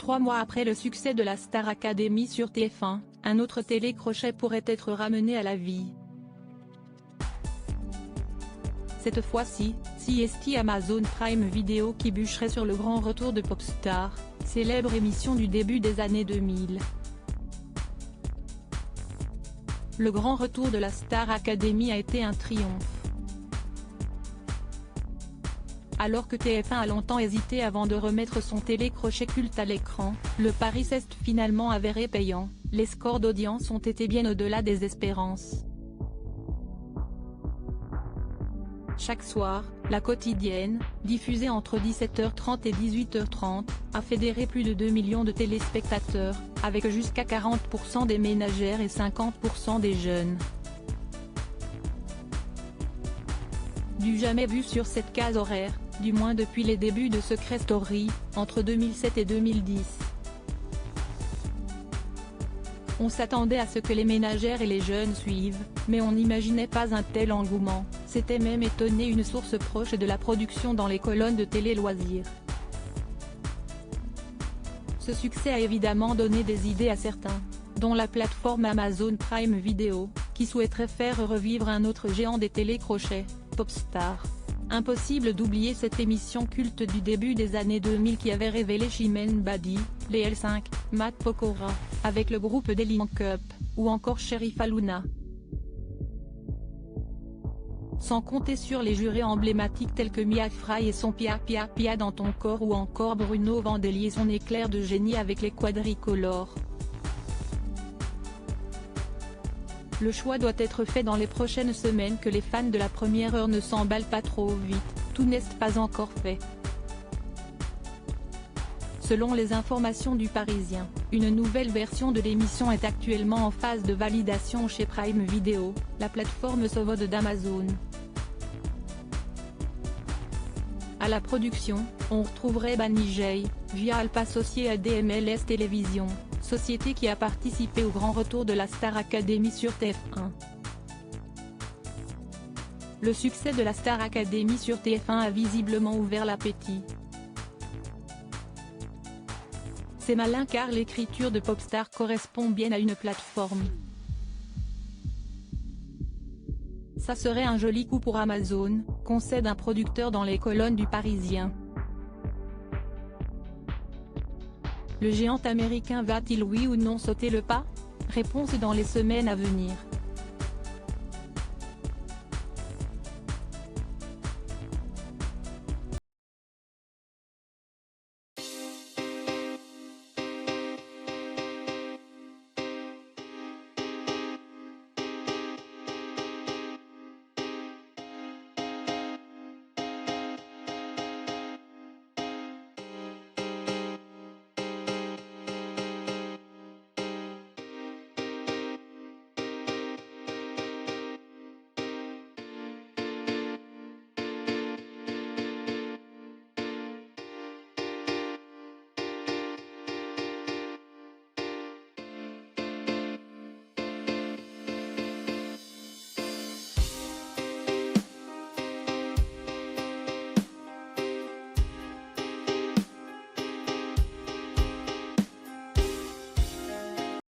3 mois après le succès de la Star Academy sur TF1, un autre télécrochet pourrait être ramené à la vie. Cette fois-ci, c'est Amazon Prime Video qui bûcherait sur le grand retour de Popstars, célèbre émission du début des années 2000. Le grand retour de la Star Academy a été un triomphe. Alors que TF1 a longtemps hésité avant de remettre son télécrochet culte à l'écran, le pari s'est finalement avéré payant, les scores d'audience ont été bien au-delà des espérances. Chaque soir, la quotidienne, diffusée entre 17h30 et 18h30, a fédéré plus de 2 millions de téléspectateurs, avec jusqu'à 40% des ménagères et 50% des jeunes. Du jamais vu sur cette case horaire, du moins depuis les débuts de Secret Story, entre 2007 et 2010. On s'attendait à ce que les ménagères et les jeunes suivent, mais on n'imaginait pas un tel engouement, s'était même étonné une source proche de la production dans les colonnes de Télé Loisirs. Ce succès a évidemment donné des idées à certains, dont la plateforme Amazon Prime Video, qui souhaiterait faire revivre un autre géant des télécrochets, Popstars. Impossible d'oublier cette émission culte du début des années 2000 qui avait révélé Chimène Badi, les L5, Matt Pokora, avec le groupe des Link Up, ou encore Sheriff Aluna. Sans compter sur les jurés emblématiques tels que Mia Fry et son Pia Pia Pia dans ton corps ou encore Bruno Vandeli et son éclair de génie avec les quadricolores. Le choix doit être fait dans les prochaines semaines que les fans de la première heure ne s'emballent pas trop vite, tout n'est pas encore fait. Selon les informations du Parisien, une nouvelle version de l'émission est actuellement en phase de validation chez Prime Video, la plateforme SVOD d'Amazon. À la production, on retrouverait Banijay, via Alpa associé à DMLS Télévision, société qui a participé au grand retour de la Star Academy sur TF1. Le succès de la Star Academy sur TF1 a visiblement ouvert l'appétit. C'est malin car l'écriture de Popstars correspond bien à une plateforme. Ça serait un joli coup pour Amazon, concède un producteur dans les colonnes du Parisien. Le géant américain va-t-il oui ou non sauter le pas? Réponse dans les semaines à venir.